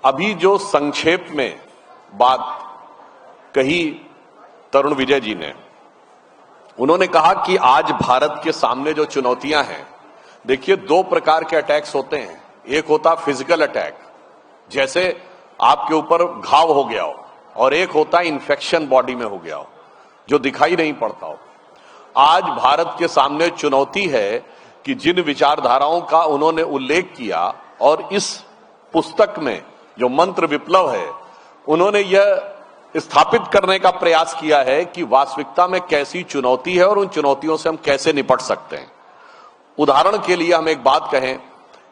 अभी जो संक्षेप में बात कही तरुण विजय जी ने, उन्होंने कहा कि आज भारत के सामने जो चुनौतियां हैं, देखिए दो प्रकार के अटैक्स होते हैं। एक होता फिजिकल अटैक, जैसे आपके ऊपर घाव हो गया हो, और एक होता इन्फेक्शन बॉडी में हो गया हो जो दिखाई नहीं पड़ता हो। आज भारत के सामने चुनौती है कि जिन विचारधाराओं का उन्होंने उल्लेख किया और इस पुस्तक में जो मंत्र विप्लव है, उन्होंने यह स्थापित करने का प्रयास किया है कि वास्तविकता में कैसी चुनौती है और उन चुनौतियों से हम कैसे निपट सकते हैं। उदाहरण के लिए हम एक बात कहें,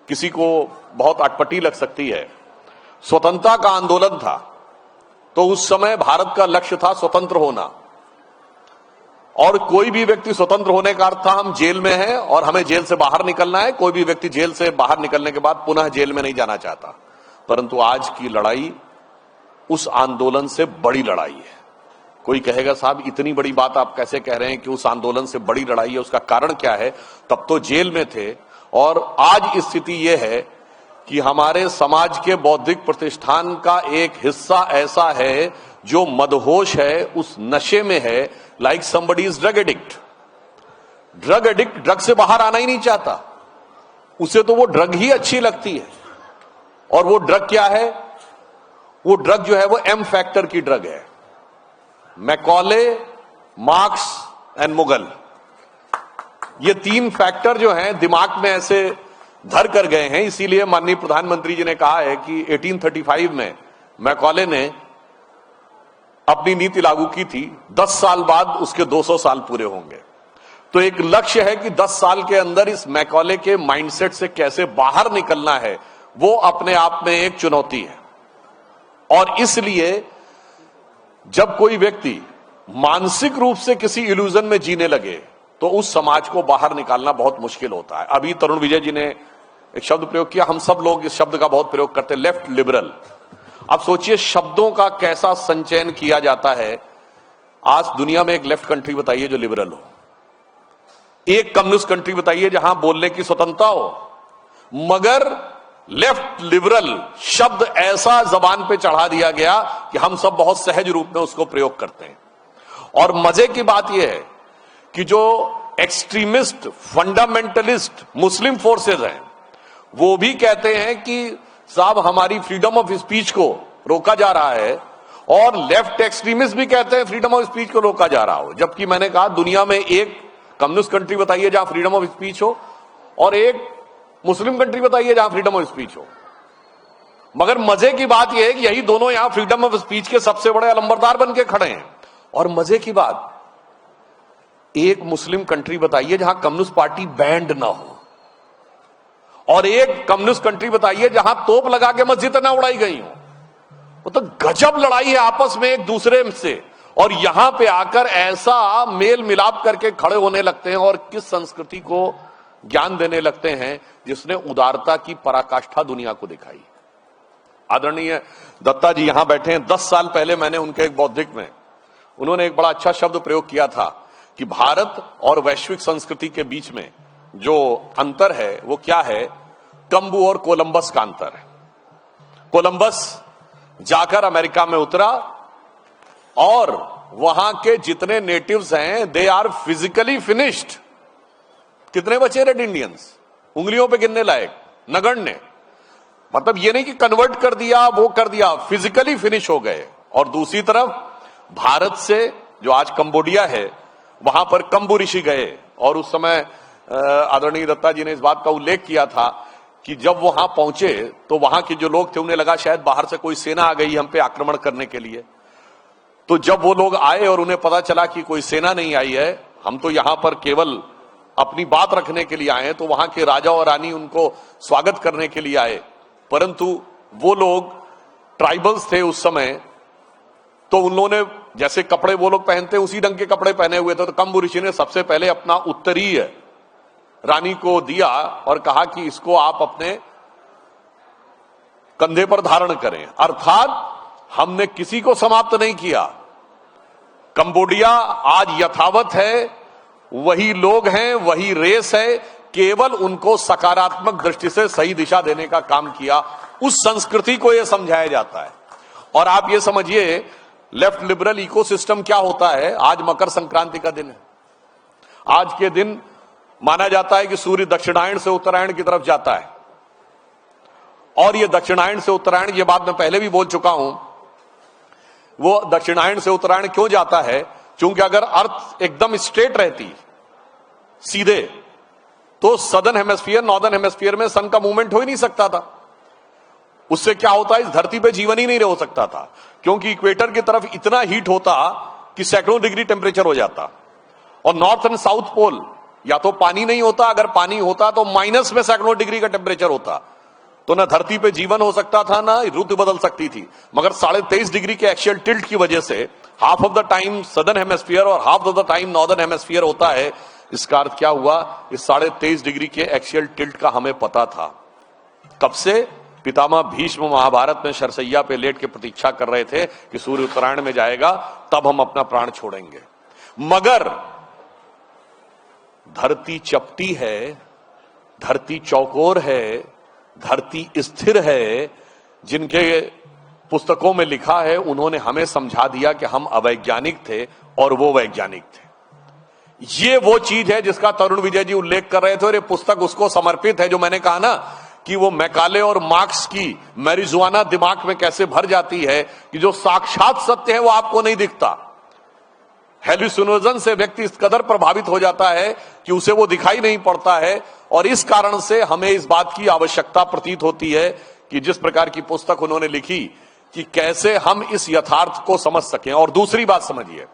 किसी को बहुत अटपटी लग सकती है, स्वतंत्रता का आंदोलन था तो उस समय भारत का लक्ष्य था स्वतंत्र होना, और कोई भी व्यक्ति स्वतंत्र होने का अर्थ था हम जेल में हैं और हमें जेल से बाहर निकलना है। कोई भी व्यक्ति जेल से बाहर निकलने के बाद पुनः जेल में नहीं जाना चाहता। परंतु आज की लड़ाई उस आंदोलन से बड़ी लड़ाई है। कोई कहेगा साहब इतनी बड़ी बात आप कैसे कह रहे हैं कि उस आंदोलन से बड़ी लड़ाई है, उसका कारण क्या है? तब तो जेल में थे, और आज स्थिति यह है कि हमारे समाज के बौद्धिक प्रतिष्ठान का एक हिस्सा ऐसा है जो मदहोश है, उस नशे में है, like somebody is drug addict. Drug addict drug से बाहर आना ही नहीं चाहता, उसे तो वो ड्रग ही अच्छी लगती है। और वो ड्रग क्या है? वो ड्रग जो है वो एम फैक्टर की ड्रग है। मैकॉले, मार्क्स एंड मुगल, ये तीन फैक्टर जो हैं दिमाग में ऐसे धर कर गए हैं। इसीलिए माननीय प्रधानमंत्री जी ने कहा है कि 1835 में मैकॉले ने अपनी नीति लागू की थी, 10 साल बाद उसके 200 साल पूरे होंगे। तो एक लक्ष्य है कि 10 साल के अंदर इस मैकॉले के माइंडसेट से कैसे बाहर निकलना है, वो अपने आप में एक चुनौती है। और इसलिए जब कोई व्यक्ति मानसिक रूप से किसी इल्यूजन में जीने लगे तो उस समाज को बाहर निकालना बहुत मुश्किल होता है। अभी तरुण विजय जी ने एक शब्द प्रयोग किया, हम सब लोग इस शब्द का बहुत प्रयोग करते हैं, लेफ्ट लिबरल। अब सोचिए शब्दों का कैसा संचयन किया जाता है। आज दुनिया में एक लेफ्ट कंट्री बताइए जो लिबरल हो, एक कम्युनिस्ट कंट्री बताइए जहां बोलने की स्वतंत्रता हो, मगर लेफ्ट लिबरल शब्द ऐसा जबान पे चढ़ा दिया गया कि हम सब बहुत सहज रूप में उसको प्रयोग करते हैं। और मजे की बात यह है कि जो एक्सट्रीमिस्ट फंडामेंटलिस्ट मुस्लिम फोर्सेस हैं, वो भी कहते हैं कि साहब हमारी फ्रीडम ऑफ स्पीच को रोका जा रहा है, और लेफ्ट एक्सट्रीमिस्ट भी कहते हैं फ्रीडम ऑफ स्पीच को रोका जा रहा हो। जबकि मैंने कहा दुनिया में एक कम्युनिस्ट कंट्री बताइए जहां फ्रीडम ऑफ स्पीच हो, और एक मुस्लिम कंट्री बताइए जहां फ्रीडम ऑफ स्पीच हो। मगर मजे की बात यह है कि यही दोनों यहां फ्रीडम ऑफ स्पीच के सबसे बड़े अलंबरदार बन के खड़े हैं। और मजे की बात, एक मुस्लिम कंट्री बताइए जहां कम्युनिस्ट पार्टी बैंड ना हो, और एक कम्युनिस्ट कंट्री बताइए जहां तोप लगा के मस्जिद ना उड़ाई गई हो। वो तो गजब लड़ाई है आपस में एक दूसरे से, और यहां पे आकर ऐसा मेल मिलाप करके खड़े होने लगते हैं और किस संस्कृति को ज्ञान देने लगते हैं जिसने उदारता की पराकाष्ठा दुनिया को दिखाई। आदरणीय दत्ता जी यहां बैठे हैं, 10 साल पहले मैंने उनके एक बौद्धिक में उन्होंने एक बड़ा अच्छा शब्द प्रयोग किया था कि भारत और वैश्विक संस्कृति के बीच में जो अंतर है वो क्या है? कंबू और कोलंबस का अंतर है। कोलंबस जाकर अमेरिका में उतरा और वहां के जितने नेटिव्स हैं दे आर फिजिकली फिनिश्ड। कितने बचे रेड इंडियंस? उंगलियों पे गिनने लायक, नगण्य। मतलब ये नहीं कि कन्वर्ट कर दिया, वो कर दिया, फिजिकली फिनिश हो गए। और दूसरी तरफ भारत से जो आज कंबोडिया है, वहां पर कंबू ऋषि गए, और उस समय आदरणीय दत्ता जी ने इस बात का उल्लेख किया था कि जब वहां पहुंचे तो वहां के जो लोग थे उन्हें लगा शायद बाहर से कोई सेना आ गई हम पे आक्रमण करने के लिए। तो जब वो लोग आए और उन्हें पता चला कि कोई सेना नहीं आई है, हम तो यहां पर केवल अपनी बात रखने के लिए आए हैं, तो वहां के राजा और रानी उनको स्वागत करने के लिए आए। परंतु वो लोग ट्राइबल्स थे उस समय, तो उन्होंने जैसे कपड़े वो लोग पहनते उसी रंग के कपड़े पहने हुए थे। तो कंबू ऋषि ने सबसे पहले अपना उत्तरीय रानी को दिया और कहा कि इसको आप अपने कंधे पर धारण करें। अर्थात हमने किसी को समाप्त नहीं किया। कंबोडिया आज यथावत है, वही लोग हैं, वही रेस है, केवल उनको सकारात्मक दृष्टि से सही दिशा देने का काम किया। उस संस्कृति को यह समझाया जाता है। और आप ये समझिए लेफ्ट लिबरल इकोसिस्टम क्या होता है। आज मकर संक्रांति का दिन है। आज के दिन माना जाता है कि सूर्य दक्षिणायन से उत्तरायण की तरफ जाता है, और यह दक्षिणायन से उत्तरायण, यह बात मैं पहले भी बोल चुका हूं, वो दक्षिणायन से उत्तरायण क्यों जाता है? क्योंकि अगर अर्थ एकदम स्ट्रेट रहती सीधे, तो सदर्न हेमिस्फीयर नॉर्दर्न हेमिस्फीयर में सन का मूवमेंट हो ही नहीं सकता था। उससे क्या होता है, इस धरती पे जीवन ही नहीं हो सकता था, क्योंकि इक्वेटर की तरफ इतना हीट होता कि सैकड़ों डिग्री टेम्परेचर हो जाता। और नॉर्थ एंड साउथ पोल या तो पानी नहीं होता, अगर पानी होता तो माइनस में सैकड़ों डिग्री का टेम्परेचर होता, तो ना धरती पे जीवन हो सकता था, ना ऋतु बदल सकती थी। मगर 23.5 डिग्री के एक्सियल टिल्ट की वजह से half of the time southern hemisphere और half of the time northern hemisphere होता है। इसका अर्थ क्या हुआ, इस 23.5 डिग्री के एक्सियल टिल्ट का हमें पता था। कब से? पितामह भीष्म महाभारत में शरसैया पे लेट के प्रतीक्षा कर रहे थे कि सूर्य उत्तरायण में जाएगा, तब हम अपना प्राण छोड़ेंगे। मगर धरती चपटी है, धरती चौकोर है, धरती स्थिर है। जिनके पुस्तकों में लिखा है उन्होंने हमें समझा दिया कि हम अवैज्ञानिक थे और वो वैज्ञानिक थे। ये वो चीज है जिसका तरुण विजय जी उल्लेख कर रहे थे, और ये पुस्तक उसको समर्पित है जो मैंने कहा ना कि वो मैकाले और मार्क्स की मैरिजुआना दिमाग में कैसे भर जाती है कि जो साक्षात सत्य है वो आपको नहीं दिखता। हेलुसिनोजन से व्यक्ति इस कदर प्रभावित हो जाता है कि उसे वो दिखाई नहीं पड़ता है, और इस कारण से हमें इस बात की आवश्यकता प्रतीत होती है कि जिस प्रकार की पुस्तक उन्होंने लिखी कि कैसे हम इस यथार्थ को समझ सकें। और दूसरी बात समझिए,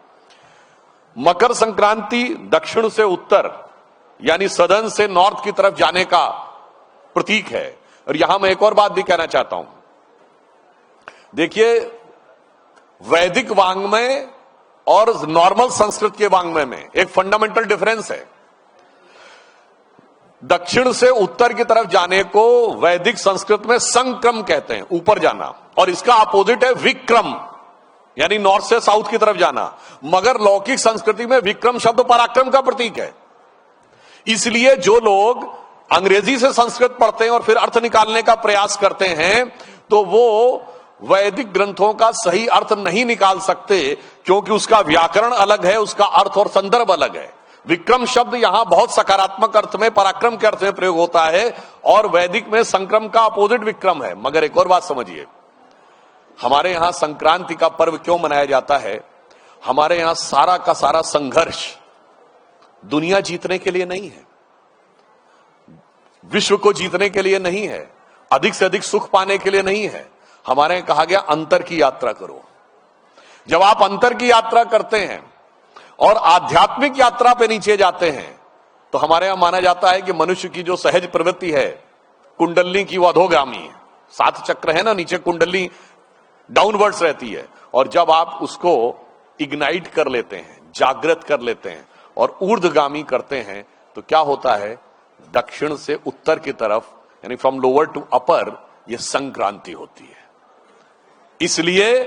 मकर संक्रांति दक्षिण से उत्तर यानी सदर्न से नॉर्थ की तरफ जाने का प्रतीक है। और यहां मैं एक और बात भी कहना चाहता हूं। देखिए, वैदिक वांग्मय और नॉर्मल संस्कृत के वांग्मय में एक फंडामेंटल डिफरेंस है। दक्षिण से उत्तर की तरफ जाने को वैदिक संस्कृत में संक्रम कहते हैं, ऊपर जाना, और इसका अपोजिट है विक्रम यानी नॉर्थ से साउथ की तरफ जाना। मगर लौकिक संस्कृति में विक्रम शब्द पराक्रम का प्रतीक है। इसलिए जो लोग अंग्रेजी से संस्कृत पढ़ते हैं और फिर अर्थ निकालने का प्रयास करते हैं, तो वो वैदिक ग्रंथों का सही अर्थ नहीं निकाल सकते, क्योंकि उसका व्याकरण अलग है, उसका अर्थ और संदर्भ अलग है। विक्रम शब्द यहां बहुत सकारात्मक अर्थ में, पराक्रम के अर्थ में प्रयोग होता है, और वैदिक में संक्रम का अपोजिट विक्रम है। मगर एक और बात समझिए, हमारे यहां संक्रांति का पर्व क्यों मनाया जाता है? हमारे यहां सारा का सारा संघर्ष दुनिया जीतने के लिए नहीं है, विश्व को जीतने के लिए नहीं है, अधिक से अधिक सुख पाने के लिए नहीं है। हमारे यहां कहा गया अंतर की यात्रा करो। जब आप अंतर की यात्रा करते हैं और आध्यात्मिक यात्रा पे नीचे जाते हैं, तो हमारे यहां माना जाता है कि मनुष्य की जो सहज प्रवृत्ति है कुंडली की वो अधोगामी है। 7 चक्र है ना, नीचे कुंडली डाउनवर्ड्स रहती है, और जब आप उसको इग्नाइट कर लेते हैं, जागृत कर लेते हैं और ऊर्ध्वगामी करते हैं, तो क्या होता है, दक्षिण से उत्तर की तरफ यानी फ्रॉम लोअर टू अपर ये संक्रांति होती है। इसलिए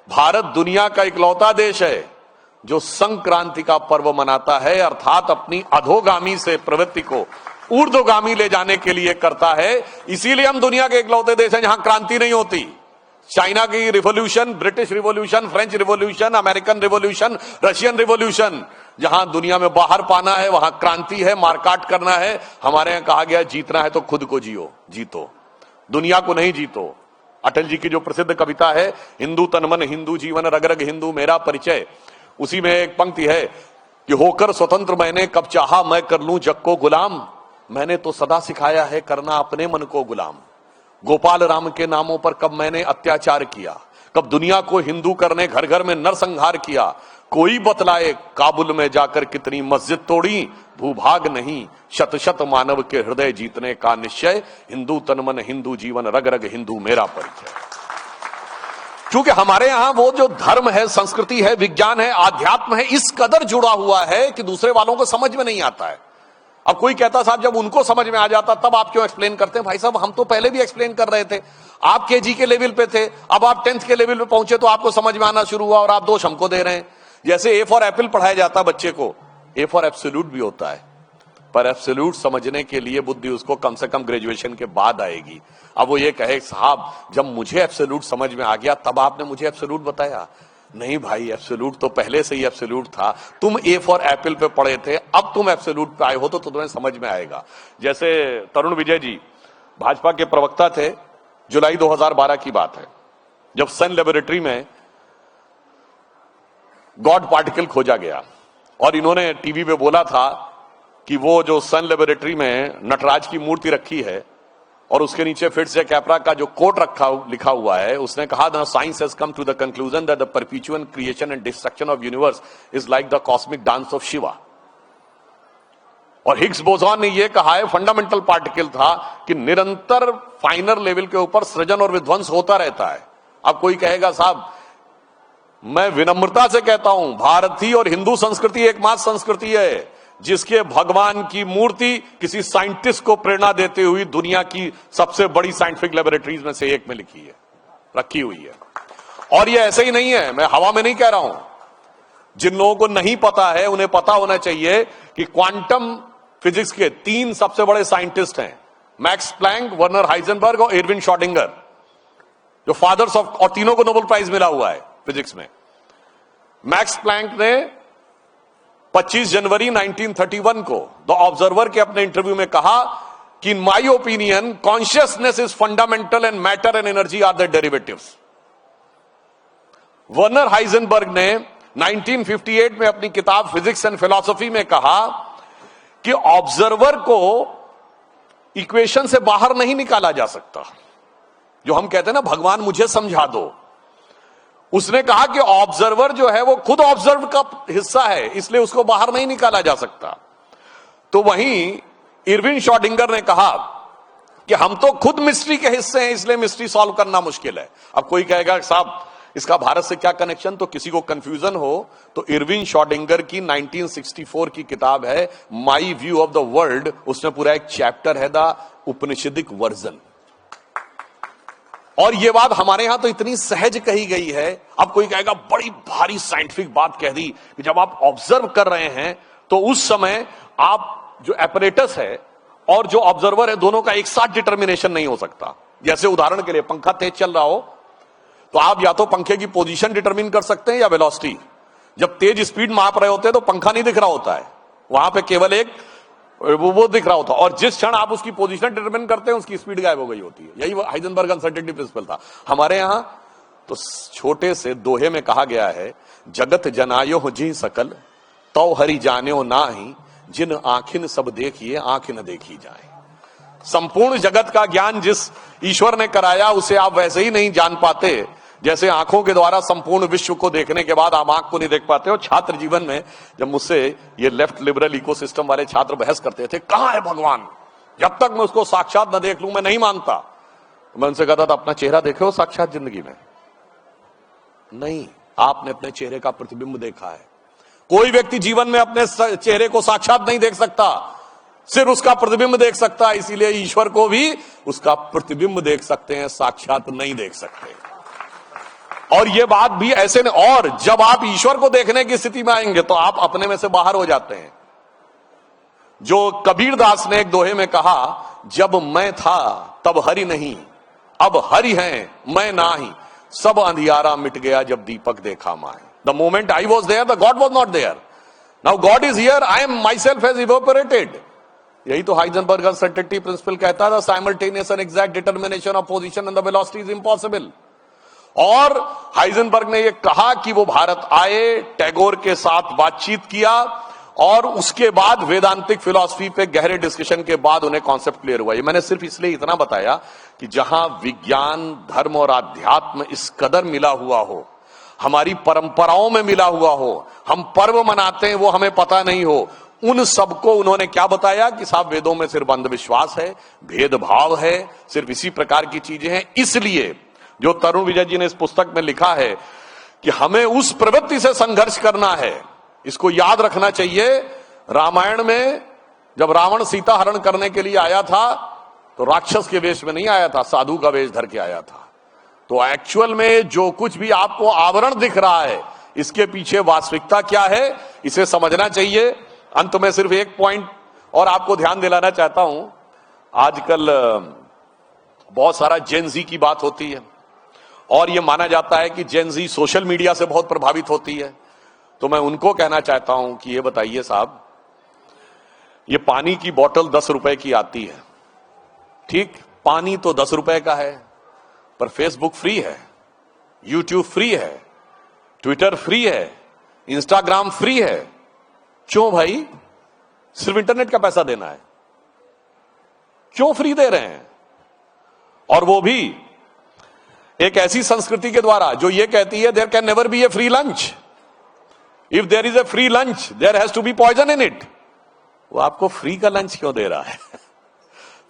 भारत दुनिया का इकलौता देश है जो संक्रांति का पर्व मनाता है, अर्थात अपनी अधोगामी से प्रवृत्ति को ऊर्ध्वगामी ले जाने के लिए करता है। इसीलिए हम दुनिया के इकलौते देश हैं जहां क्रांति नहीं होती। चाइना की revolution, British revolution, French revolution, American revolution, Russian revolution, जहां दुनिया में बाहर पाना है वहां क्रांति है, मारकाट करना है। हमारे यहां कहा गया जीतना है तो खुद को जीतो, दुनिया को नहीं जीतो। अटल जी की जो प्रसिद्ध कविता है, हिंदू तन मन हिंदू जीवन, रग रग हिंदू मेरा परिचय, उसी में एक पंक्ति है कि होकर स्वतंत्र मैंने कब चाहा मैं कर लूं जग को गुलाम, मैंने तो सदा सिखाया है करना अपने मन को गुलाम। गोपाल राम के नामों पर कब मैंने अत्याचार किया, कब दुनिया को हिंदू करने घर घर में नरसंहार किया, कोई बतलाए काबुल में जाकर कितनी मस्जिद तोड़ी, भूभाग नहीं शत शत मानव के हृदय जीतने का निश्चय, हिंदू तन मन हिंदू जीवन, रग रग हिंदू मेरा परिचय। क्योंकि हमारे यहां वो जो धर्म है, संस्कृति है, विज्ञान है, आध्यात्म है, इस कदर जुड़ा हुआ है कि दूसरे वालों को समझ में नहीं आता है। अब कोई कहता साहब जब उनको समझ में आ जाता तब आप क्यों एक्सप्लेन करते हैं? भाई साहब हम तो पहले भी एक्सप्लेन कर रहे थे, आप केजी के लेवल पे थे, अब आप 10th के लेवल पे पहुंचे तो आपको समझ में आना शुरू हुआ और आप दोष हमको दे रहे हैं। जैसे ए फॉर एप्पल पढ़ाया जाता बच्चे को, ए फॉर एब्सोल्यूट भी होता है। पर एब्सोल्यूट समझने के लिए बुद्धि उसको कम से कम ग्रेजुएशन के बाद आएगी। अब वो ये कहे साहब जब मुझे एब्सोल्यूट समझ में आ गया तब आपने मुझे एब्सोल्यूट बताया। नहीं भाई, एब्सोल्यूट तो पहले से ही एब्सोल्यूट था। तुम ए फॉर एप्पल पे पढ़े थे, अब तुम एब्सोल्यूट पे आए हो तो तुम्हें समझ में आएगा। जैसे तरुण विजय जी भाजपा के प्रवक्ता थे, जुलाई 2012 की बात है, जब सन लेबोरेटरी में गॉड पार्टिकल खोजा गया और इन्होंने टीवी पे बोला था कि वो जो सन लेबोरेटरी में नटराज की मूर्ति रखी है और उसके नीचे फिर से कैपरा का जो कोट लिखा हुआ है, उसने कहा the science has come to the conclusion that the perpetual creation and destruction of universe is like the cosmic dance of Shiva. और हिग्स बोसॉन ने यह कहा है, फंडामेंटल पार्टिकल था, कि निरंतर फाइनर लेवल के ऊपर सृजन और विध्वंस होता रहता है। अब कोई कहेगा साहब मैं विनम्रता से कहता हूं, भारतीय और हिंदू संस्कृति एकमात्र संस्कृति है जिसके भगवान की मूर्ति किसी साइंटिस्ट को प्रेरणा देते हुए दुनिया की सबसे बड़ी साइंटिफिक लेबोरेटरीज में से एक में रखी हुई है। और ये ऐसे ही नहीं है, मैं हवा में नहीं कह रहा हूं। जिन लोगों को नहीं पता है उन्हें पता होना चाहिए कि क्वांटम फिजिक्स के 3 सबसे बड़े साइंटिस्ट हैं, मैक्स प्लैंक, वर्नर हाइजेनबर्ग और इरविन श्रोडिंगर, जो फादर्स ऑफ, और तीनों को नोबेल प्राइज मिला हुआ है फिजिक्स में। मैक्स प्लैंक ने 25 जनवरी 1931 को द ऑब्जर्वर के अपने इंटरव्यू में कहा कि in my opinion consciousness is fundamental and matter and energy are the derivatives. Werner Heisenberg ने 1958 में अपनी किताब फिजिक्स एंड फिलॉसफी में कहा कि ऑब्जर्वर को इक्वेशन से बाहर नहीं निकाला जा सकता। जो हम कहते हैं ना भगवान मुझे समझा दो, उसने कहा कि ऑब्जर्वर जो है वो खुद ऑब्जर्व का हिस्सा है, इसलिए उसको बाहर नहीं निकाला जा सकता। तो वहीं इरविन श्रोडिंगर ने कहा कि हम तो खुद मिस्ट्री के हिस्से हैं, इसलिए मिस्ट्री सॉल्व करना मुश्किल है। अब कोई कहेगा साहब इसका भारत से क्या कनेक्शन, तो किसी को कंफ्यूजन हो तो इरविन श्रोडिंगर की 1964 की किताब है my view of the world, उसमें पूरा एक चैप्टर है द उपनिषदिक वर्जन। और यह बात हमारे यहां तो इतनी सहज कही गई है। अब कोई कहेगा बड़ी भारी साइंटिफिक बात कह दी कि जब आप ऑब्जर्व कर रहे हैं तो उस समय आप जो एपरेटस है और जो ऑब्जर्वर है दोनों का एक साथ डिटर्मिनेशन नहीं हो सकता। जैसे उदाहरण के लिए पंखा तेज चल रहा हो तो आप या तो पंखे की पोजीशन डिटरमिन कर सकते हैं या वेलोसिटी। जब तेज स्पीड माप रहे होते हैं तो पंखा नहीं दिख रहा होता है, वहां पे केवल एक वो दिख रहा होता है, और जिस क्षण आप उसकी पोजीशन डिटरमिन करते हैं उसकी स्पीड गायब हो गई होती है। यही हाइजेनबर्ग अनसर्टेनिटी प्रिंसिपल था। हमारे यहां तो छोटे से दोहे में कहा गया है, जगत जनायो जी सकल तो हरि जान्यो नाही, जिन आंखिन सब देखिए आंख न देखी जाए। संपूर्ण जगत का ज्ञान जिस ईश्वर ने कराया उसे आप वैसे ही नहीं जान पाते जैसे आंखों के द्वारा संपूर्ण विश्व को देखने के बाद आप आंख को नहीं देख पाते हो। छात्र जीवन में जब मुझसे ये लेफ्ट लिबरल इकोसिस्टम वाले छात्र बहस करते थे कहां है भगवान, जब तक मैं उसको साक्षात न देख लूं मैं नहीं मानता। मैं उनसे कहता था अपना चेहरा देखे हो साक्षात जिंदगी में? नहीं, आपने अपने चेहरे का प्रतिबिंब देखा है। कोई व्यक्ति जीवन में अपने चेहरे को साक्षात नहीं देख सकता, सिर्फ उसका प्रतिबिंब देख सकता है। इसीलिए ईश्वर को भी उसका प्रतिबिंब देख सकते हैं, साक्षात नहीं देख सकते। और यह बात भी ऐसे नहीं, और जब आप ईश्वर को देखने की स्थिति में आएंगे तो आप अपने में से बाहर हो जाते हैं। जो कबीर दास ने एक दोहे में कहा, जब मैं था तब हरि नहीं, अब हरि है मैं नाही, सब अंधियारा मिट गया जब दीपक देखा माए। The moment I was there the God was not there, now God is here, I am myself has evaporated. यही तो हाइजेनबर्ग अनसर्टेनिटी प्रिंसिपल कहता था, simultaneous and exact determination of position and the velocity is impossible. और Heisenberg ने यह कहा कि वो भारत आए, टैगोर के साथ बातचीत किया और उसके बाद वेदांतिक फिलॉसफी पे गहरे डिस्कशन के बाद उन्हें कॉन्सेप्ट क्लियर हुआ। ये मैंने सिर्फ इसलिए इतना बताया कि जहां विज्ञान, धर्म और आध्यात्म इस कदर मिला हुआ हो, हमारी परंपराओं में मिला हुआ हो, हम पर्व मनाते हैं वो हमें पता नहीं हो, उन सबको उन्होंने क्या बताया कि साहब वेदों में सिर्फ अंधविश्वास है, भेदभाव है, सिर्फ इसी प्रकार की चीजें हैं। इसलिए जो तरुण विजय जी ने इस पुस्तक में लिखा है कि हमें उस प्रवृत्ति से संघर्ष करना है। इसको याद रखना चाहिए, रामायण में जब रावण सीता हरण करने के लिए आया था तो राक्षस के वेश में नहीं आया था, साधु का वेश धर के आया था। तो एक्चुअल में जो कुछ भी आपको आवरण दिख रहा है इसके पीछे वास्तविकता क्या है, इसे समझना चाहिए। अंत में सिर्फ एक पॉइंट और आपको ध्यान दिलाना चाहता हूं, आजकल बहुत सारा जेन जी की बात होती है और यह माना जाता है कि जेन जी सोशल मीडिया से बहुत प्रभावित होती है। तो मैं उनको कहना चाहता हूं कि ये बताइए साहब, ये पानी की बोतल 10 रुपए की आती है, ठीक, पानी तो 10 रुपए का है, पर फेसबुक फ्री है, यूट्यूब फ्री है, ट्विटर फ्री है, इंस्टाग्राम फ्री है। क्यों भाई? सिर्फ इंटरनेट का पैसा देना है, क्यों फ्री दे रहे हैं? और वो भी एक ऐसी संस्कृति के द्वारा जो ये कहती है there can never be a free lunch, if there is a free lunch there has to be poison in it. वो आपको फ्री का लंच क्यों दे रहा है?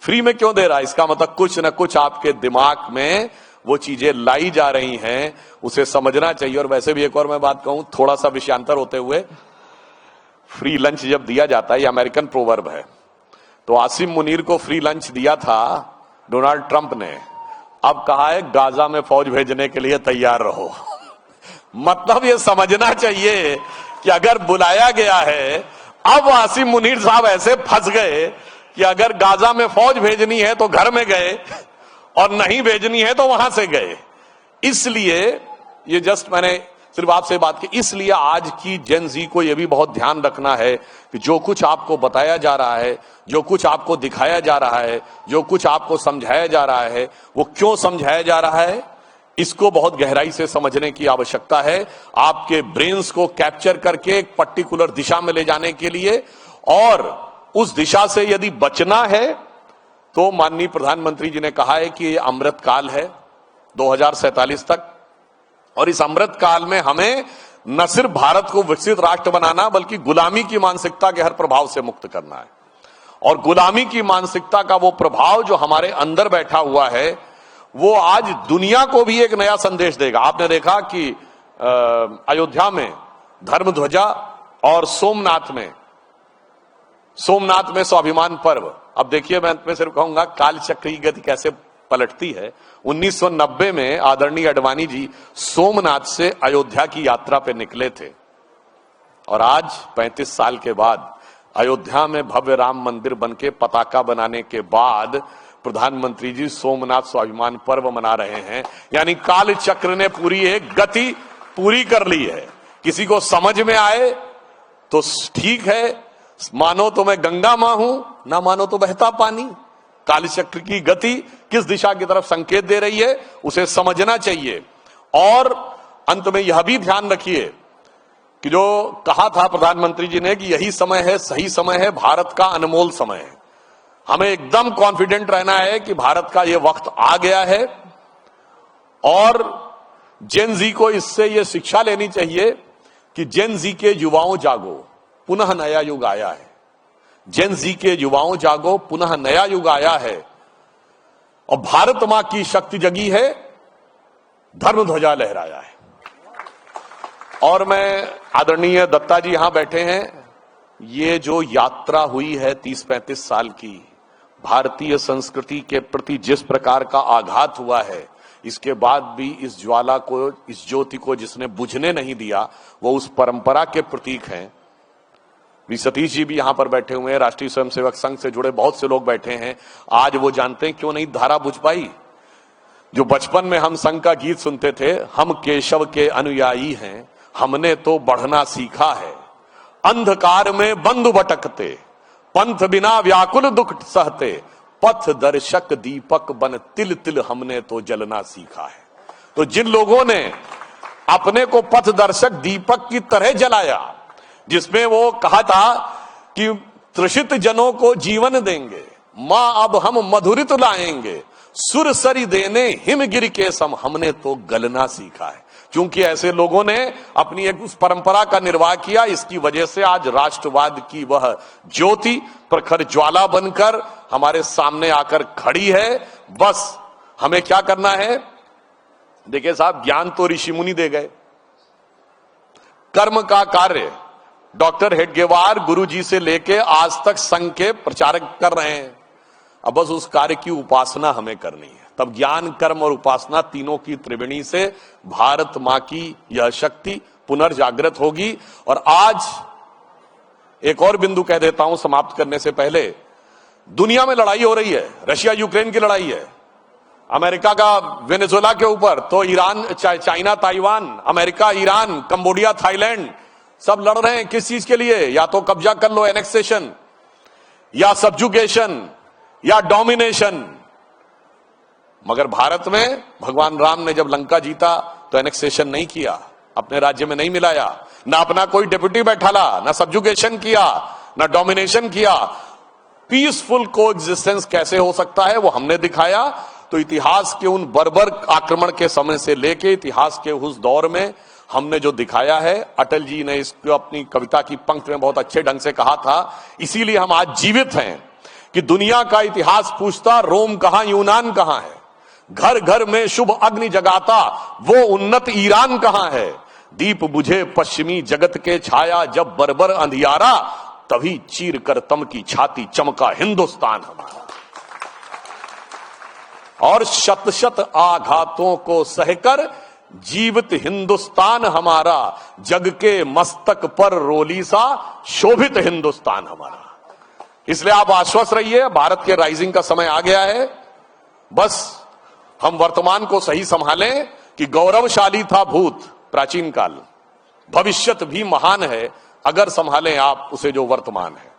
फ्री में क्यों दे रहा है? इसका मतलब कुछ ना कुछ आपके दिमाग में वो चीजें लाई जा रही हैं, उसे समझना चाहिए। और वैसे भी एक और मैं बात कहूं, थोड़ा सा विषयांतर होते हुए, फ्री लंच जब दिया जाता है, ये अमेरिकन प्रोवर्ब है, तो आसिम मुनीर को फ्री लंच दिया था डोनाल्ड ट्रंप ने, अब कहा है गाजा में फौज भेजने के लिए तैयार रहो। मतलब ये समझना चाहिए कि अगर बुलाया गया है, अब आसिम मुनीर साहब ऐसे फंस गए कि अगर गाजा में फौज भेजनी है तो घर में गए और नहीं भेजनी है तो वहां से गए। इसलिए ये जस्ट मैंने सिर्फ आपसे बात की, इसलिए आज की जेन जी को यह भी बहुत ध्यान रखना है कि जो कुछ आपको बताया जा रहा है, जो कुछ आपको दिखाया जा रहा है, जो कुछ आपको समझाया जा रहा है, वो क्यों समझाया जा रहा है, इसको बहुत गहराई से समझने की आवश्यकता है, आपके ब्रेन्स को कैप्चर करके एक पर्टिकुलर दिशा में ले जाने के लिए। और उस दिशा से यदि बचना है तो माननीय प्रधानमंत्री जी ने कहा है कि ये अमृत काल है 2047 तक, और इस अमृत काल में हमें न सिर्फ भारत को विकसित राष्ट्र बनाना बल्कि गुलामी की मानसिकता के हर प्रभाव से मुक्त करना है। और गुलामी की मानसिकता का वो प्रभाव जो हमारे अंदर बैठा हुआ है, वो आज दुनिया को भी एक नया संदेश देगा। आपने देखा कि अयोध्या में धर्म ध्वजा और सोमनाथ में स्वाभिमान पर्व। अब देखिए, मैं सिर्फ कहूंगा काल चक्र की गति कैसे पलटती है। 1990 में आदरणीय अडवाणी जी सोमनाथ से अयोध्या की यात्रा पे निकले थे, और आज 35 साल के बाद अयोध्या में भव्य राम मंदिर बनके पताका बनाने के बाद प्रधानमंत्री जी सोमनाथ स्वाभिमान पर्व मना रहे हैं। यानी काल चक्र ने पूरी एक गति पूरी कर ली है। किसी को समझ में आए तो ठीक है, मानो तो मैं गंगा मां हूं, ना मानो तो बहता पानी। कालचक्र की गति किस दिशा की तरफ संकेत दे रही है, उसे समझना चाहिए। और अंत में यह भी ध्यान रखिए कि जो कहा था प्रधानमंत्री जी ने कि यही समय है, सही समय है, भारत का अनमोल समय है। हमें एकदम कॉन्फिडेंट रहना है कि भारत का यह वक्त आ गया है, और जेन जी को इससे यह शिक्षा लेनी चाहिए कि जेन जी के युवाओं जागो, पुनः नया युग आया है। जेन जी के युवाओं जागो, पुनः नया युग आया है, और भारत मां की शक्ति जगी है, धर्म ध्वजा लहराया है। और मैं, आदरणीय दत्ता जी यहां बैठे हैं, ये जो यात्रा हुई है 30-35 साल की, भारतीय संस्कृति के प्रति जिस प्रकार का आघात हुआ है, इसके बाद भी इस ज्वाला को, इस ज्योति को जिसने बुझने नहीं दिया, वो उस परंपरा के प्रतीक हैं। भी सतीश जी भी यहां पर बैठे हुए हैं, राष्ट्रीय स्वयंसेवक संघ से जुड़े बहुत से लोग बैठे हैं। आज वो जानते हैं क्यों नहीं धारा बुझ पाई। जो बचपन में हम संघ का गीत सुनते थे, हम केशव के अनुयायी हैं, हमने तो बढ़ना सीखा है, अंधकार में बंधु भटकते, पंथ बिना व्याकुल दुख सहते, पथ दर्शक दीपक बन तिल तिल हमने तो जलना सीखा है। तो जिन लोगों ने अपने को पथ दर्शक दीपक की तरह जलाया, जिसमें वो कहा था कि तृषित जनों को जीवन देंगे, मां अब हम मधुरित लाएंगे, सुर सरी देने हिमगिरि के सम, हमने तो गलना सीखा है। क्योंकि ऐसे लोगों ने अपनी एक उस परंपरा का निर्वाह किया, इसकी वजह से आज राष्ट्रवाद की वह ज्योति प्रखर ज्वाला बनकर हमारे सामने आकर खड़ी है। बस हमें क्या करना है? देखिए साहब, ज्ञान तो ऋषि मुनि दे गए, कर्म का कार्य डॉक्टर हेडगेवार गुरुजी से लेके आज तक संघ के प्रचारक कर रहे हैं। अब बस उस कार्य की उपासना हमें करनी है। तब ज्ञान, कर्म और उपासना तीनों की त्रिवेणी से भारत मां की यह शक्ति पुनर्जागृत होगी। और आज एक और बिंदु कह देता हूं समाप्त करने से पहले। दुनिया में लड़ाई हो रही है, रशिया यूक्रेन की लड़ाई है, अमेरिका का वेनेजुएला के ऊपर, तो Iran, China Taiwan, America Iran, Cambodia Thailand, सब लड़ रहे हैं किस चीज के लिए? या तो कब्जा कर लो, एनेक्सेशन, या सब्जुगेशन, या डोमिनेशन। मगर भारत में भगवान राम ने जब लंका जीता तो एनेक्सेशन नहीं किया, अपने राज्य में नहीं मिलाया, ना अपना कोई डिप्यूटी बैठाला, ना सब्जुगेशन किया, ना डोमिनेशन किया। पीसफुल कोएग्जिस्टेंस कैसे हो सकता है वो हमने दिखाया। तो इतिहास के उन बर्बर आक्रमण के समय से लेके इतिहास के उस दौर में हमने जो दिखाया है, अटल जी ने इसको अपनी कविता की पंक्ति में बहुत अच्छे ढंग से कहा था। इसीलिए हम आज जीवित हैं कि दुनिया का इतिहास पूछता रोम कहां, यूनान कहां है, घर घर में शुभ अग्नि जगाता वो उन्नत ईरान कहां है, दीप बुझे पश्चिमी जगत के छाया जब बर्बर अंधियारा, तभी चीर कर तम की छाती चमका हिंदुस्तान हमारा। और शत शत आघातों को सहकर जीवित हिंदुस्तान हमारा, जग के मस्तक पर रोली सा शोभित हिंदुस्तान हमारा। इसलिए आप आश्वस्त रहिए, भारत के राइजिंग का समय आ गया है। बस हम वर्तमान को सही संभालें कि गौरवशाली था भूत प्राचीन काल, भविष्यत भी महान है अगर संभालें आप उसे जो वर्तमान है।